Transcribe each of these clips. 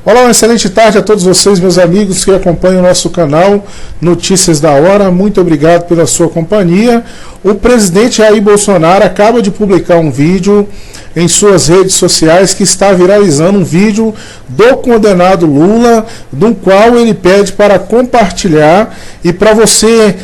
Olá, uma excelente tarde a todos vocês, meus amigos que acompanham o nosso canal Notícias da Hora. Muito obrigado pela sua companhia. O presidente Jair Bolsonaro acaba de publicar um vídeo em suas redes sociais que está viralizando, um vídeo do condenado Lula, do qual ele pede para compartilhar e para você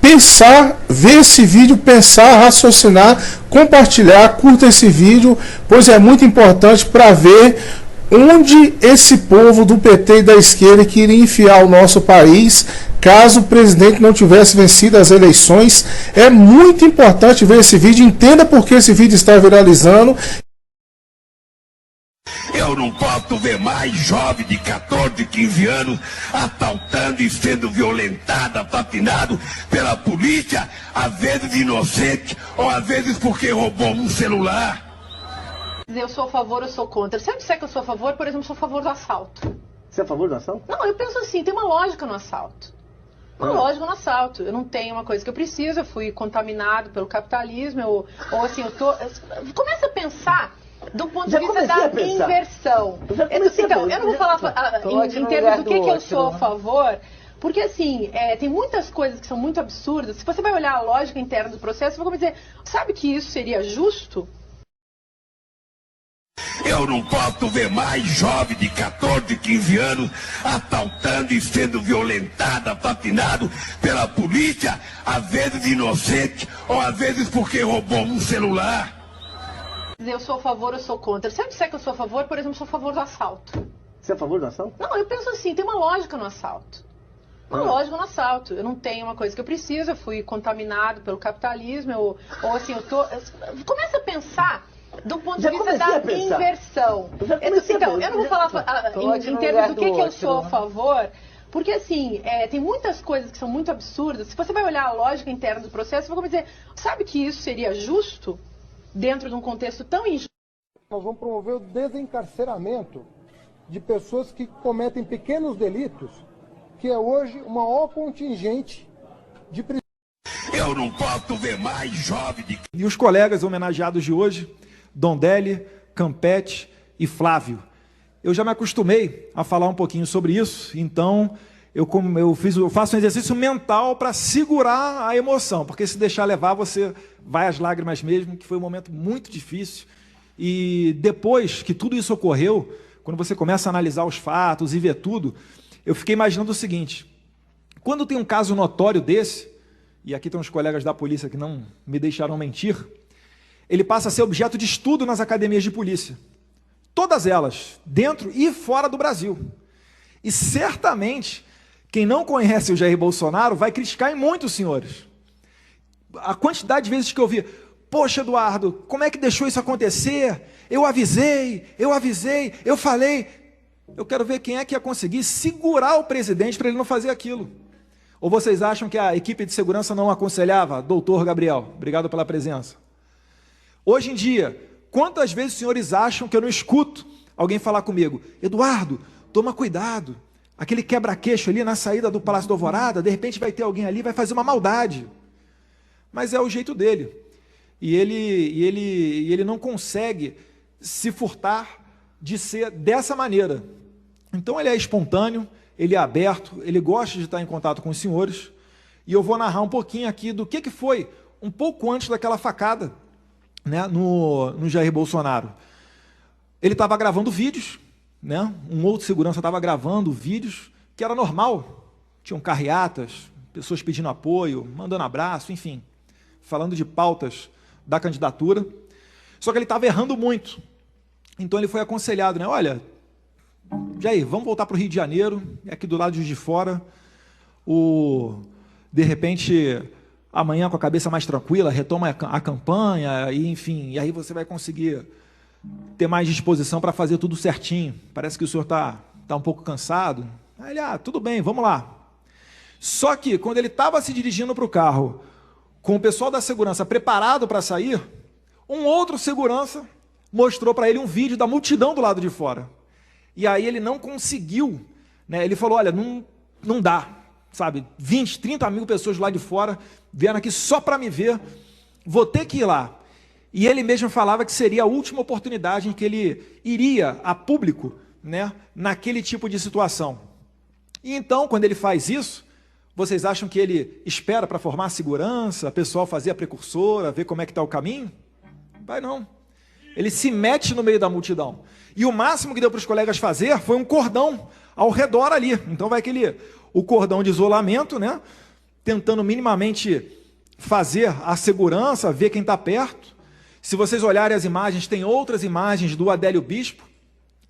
pensar, ver esse vídeo, pensar, raciocinar, compartilhar, curta esse vídeo, pois é muito importante para ver onde esse povo do PT e da esquerda queria enfiar o nosso país caso o presidente não tivesse vencido as eleições. É muito importante ver esse vídeo, entenda por que esse vídeo está viralizando. Eu não posso ver mais jovem de 14, 15 anos assaltando e sendo violentado, assassinado pela polícia, às vezes inocente, ou às vezes porque roubou um celular. Eu sou a favor, eu sou contra. Se eu disser que eu sou a favor, por exemplo, eu sou a favor do assalto. Você é a favor do assalto? Não, eu penso assim, tem uma lógica no assalto. Uma lógica no assalto. Eu não tenho uma coisa que eu preciso, eu fui contaminado pelo capitalismo, ou assim, começa a pensar do ponto de vista da inversão. Então, eu não vou falar em termos do que eu sou a favor, porque assim, tem muitas coisas que são muito absurdas. Se você vai olhar a lógica interna do processo, você vai dizer, sabe que isso seria justo? Eu não posso ver mais jovem de 14, 15 anos assaltando e sendo violentado, assassinado pela polícia, às vezes inocente, ou às vezes porque roubou um celular. Eu sou a favor, eu sou contra. Se eu disser que eu sou a favor, por exemplo, eu sou a favor do assalto. Você é a favor do assalto? Não, eu penso assim, tem uma lógica no assalto. Uma lógica no assalto. Eu não tenho uma coisa que eu preciso, eu fui contaminado pelo capitalismo, ou assim, começa a pensar do ponto de vista da inversão. Então, eu não vou falar em termos do que eu sou a favor, porque assim, tem muitas coisas que são muito absurdas. Se você vai olhar a lógica interna do processo, você vai dizer, sabe que isso seria justo dentro de um contexto tão injusto? Nós vamos promover o desencarceramento de pessoas que cometem pequenos delitos, que é hoje o maior contingente de prisão. Eu não posso ver mais jovem de... E os colegas homenageados de hoje, Dondelli, Campete e Flávio. Eu já me acostumei a falar um pouquinho sobre isso, então eu faço um exercício mental para segurar a emoção, porque se deixar levar, você vai às lágrimas mesmo, que foi um momento muito difícil. E depois que tudo isso ocorreu, quando você começa a analisar os fatos e ver tudo, eu fiquei imaginando o seguinte, quando tem um caso notório desse, e aqui tem uns colegas da polícia que não me deixaram mentir, ele passa a ser objeto de estudo nas academias de polícia. Todas elas, dentro e fora do Brasil. E certamente, quem não conhece o Jair Bolsonaro vai criticar em muito, senhores. A quantidade de vezes que eu ouvi, poxa, Eduardo, como é que deixou isso acontecer? Eu avisei, eu falei. Eu quero ver quem é que ia conseguir segurar o presidente para ele não fazer aquilo. Ou vocês acham que a equipe de segurança não aconselhava? Doutor Gabriel, obrigado pela presença. Hoje em dia, quantas vezes os senhores acham que eu não escuto alguém falar comigo? Eduardo, toma cuidado. Aquele quebra-queixo ali na saída do Palácio da Alvorada, de repente vai ter alguém ali, vai fazer uma maldade. Mas é o jeito dele. E ele não consegue se furtar de ser dessa maneira. Então ele é espontâneo, ele é aberto, ele gosta de estar em contato com os senhores. E eu vou narrar um pouquinho aqui do que foi um pouco antes daquela facada, né, no Jair Bolsonaro. Ele estava gravando vídeos, né, um outro segurança estava gravando vídeos, que era normal. Tinham carreatas, pessoas pedindo apoio, mandando abraço, enfim, falando de pautas da candidatura. Só que ele estava errando muito. Então ele foi aconselhado, né, olha, Jair, vamos voltar para o Rio de Janeiro, é aqui do lado de Juiz de Fora, de repente, amanhã com a cabeça mais tranquila, retoma a campanha, e enfim, e aí você vai conseguir ter mais disposição para fazer tudo certinho. Parece que o senhor está um pouco cansado. Aí ele, tudo bem, vamos lá. Só que, quando ele estava se dirigindo para o carro, com o pessoal da segurança preparado para sair, um outro segurança mostrou para ele um vídeo da multidão do lado de fora. E aí ele não conseguiu, né? Ele falou, olha, não dá, sabe, 20, 30 mil pessoas lá de fora, vieram aqui só para me ver, vou ter que ir lá. E ele mesmo falava que seria a última oportunidade em que ele iria a público né, naquele tipo de situação. E então, quando ele faz isso, vocês acham que ele espera para formar a segurança, o pessoal fazer a precursora, ver como é que está o caminho? Vai não. Ele se mete no meio da multidão. E o máximo que deu para os colegas fazer foi um cordão ao redor ali. Então vai o cordão de isolamento, né, tentando minimamente fazer a segurança, ver quem está perto. Se vocês olharem as imagens, tem outras imagens do Adélio Bispo,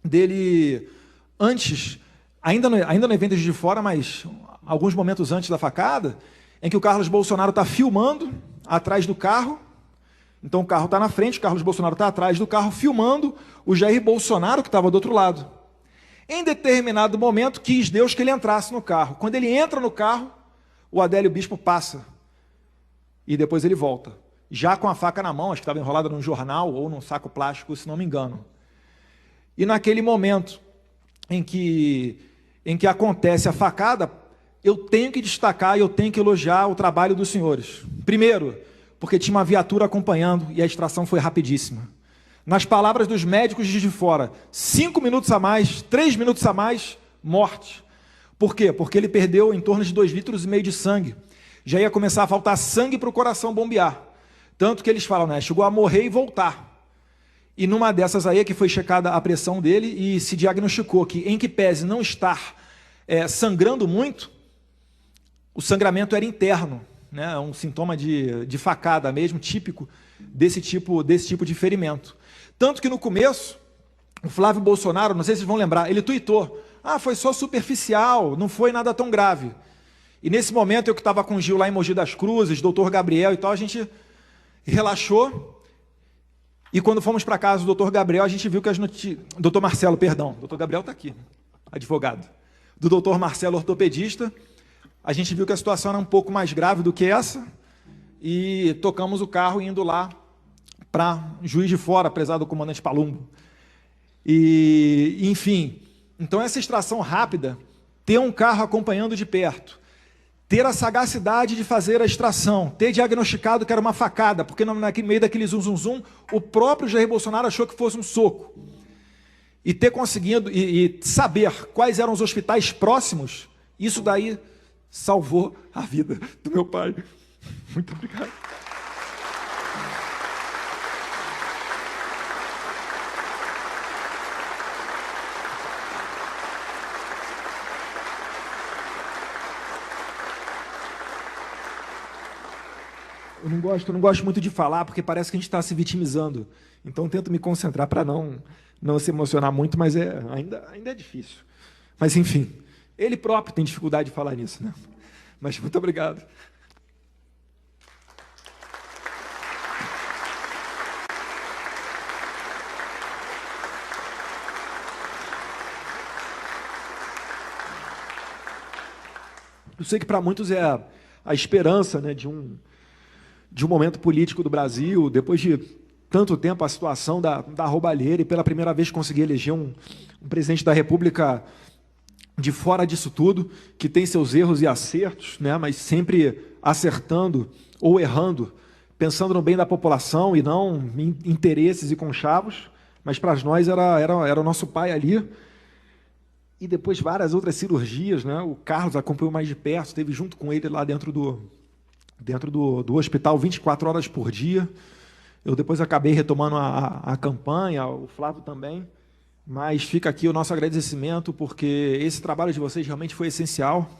dele antes, ainda no evento de fora, mas alguns momentos antes da facada, em que o Carlos Bolsonaro está filmando atrás do carro. Então o carro está na frente, o Carlos Bolsonaro está atrás do carro, filmando o Jair Bolsonaro, que estava do outro lado. Em determinado momento, quis Deus que ele entrasse no carro. Quando ele entra no carro, o Adélio Bispo passa. E depois ele volta. Já com a faca na mão, acho que estava enrolada num jornal ou num saco plástico, se não me engano. E naquele momento em que acontece a facada, eu tenho que destacar e eu tenho que elogiar o trabalho dos senhores. Primeiro, porque tinha uma viatura acompanhando e a extração foi rapidíssima. Nas palavras dos médicos de fora, 5 minutos a mais, 3 minutos a mais, morte. Por quê? Porque ele perdeu em torno de 2,5 litros de sangue. Já ia começar a faltar sangue para o coração bombear. Tanto que eles falam, né, chegou a morrer e voltar. E numa dessas aí que foi checada a pressão dele e se diagnosticou que, em que pese não estar sangrando muito, o sangramento era interno, né, um sintoma de facada mesmo, típico desse tipo de ferimento. Tanto que no começo, o Flávio Bolsonaro, não sei se vocês vão lembrar, ele tuitou, foi só superficial, não foi nada tão grave. E nesse momento, eu que estava com o Gil lá em Mogi das Cruzes, doutor Gabriel e tal, a gente relaxou. E quando fomos para casa do doutor Gabriel, a gente viu que as notícias... Doutor Marcelo, perdão. Doutor Gabriel está aqui, advogado. Do doutor Marcelo, ortopedista, a gente viu que a situação era um pouco mais grave do que essa e tocamos o carro indo lá para Juiz de Fora, apesar do comandante Palumbo. E, enfim, então essa extração rápida, ter um carro acompanhando de perto, ter a sagacidade de fazer a extração, ter diagnosticado que era uma facada, porque no meio daquele zum, o próprio Jair Bolsonaro achou que fosse um soco. E ter conseguido, e saber quais eram os hospitais próximos, isso daí salvou a vida do meu pai. Muito obrigado. Eu não gosto muito de falar, porque parece que a gente está se vitimizando. Então, tento me concentrar para não se emocionar muito, mas ainda é difícil. Mas, enfim, ele próprio tem dificuldade de falar nisso, né? Mas muito obrigado. Eu sei que para muitos é a esperança, né, de um momento político do Brasil, depois de tanto tempo a situação da roubalheira, e pela primeira vez conseguir eleger um presidente da República de fora disso tudo, que tem seus erros e acertos, né, mas sempre acertando ou errando, pensando no bem da população e não em interesses e conchavos, mas para nós era o nosso pai ali. E depois várias outras cirurgias, né, o Carlos acompanhou mais de perto, esteve junto com ele lá dentro do hospital 24 horas por dia. Eu depois acabei retomando a campanha, o Flávio também, mas fica aqui o nosso agradecimento, porque esse trabalho de vocês realmente foi essencial,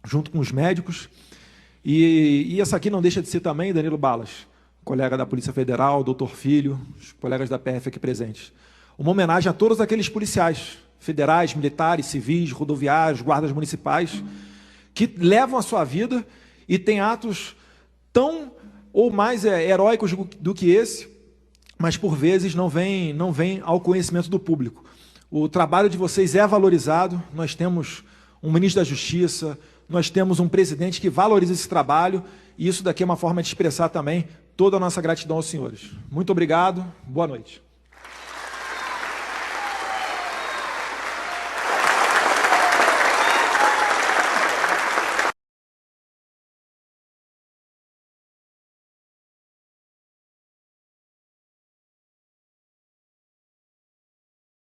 junto com os médicos. E essa aqui não deixa de ser também Danilo Balas, colega da Polícia Federal, doutor Filho, os colegas da PF aqui presentes. Uma homenagem a todos aqueles policiais federais, militares, civis, rodoviários, guardas municipais, que levam a sua vida e têm atos tão ou mais heróicos do que esse, mas por vezes não vem ao conhecimento do público. O trabalho de vocês é valorizado, nós temos um ministro da Justiça, nós temos um presidente que valoriza esse trabalho, e isso daqui é uma forma de expressar também toda a nossa gratidão aos senhores. Muito obrigado, boa noite.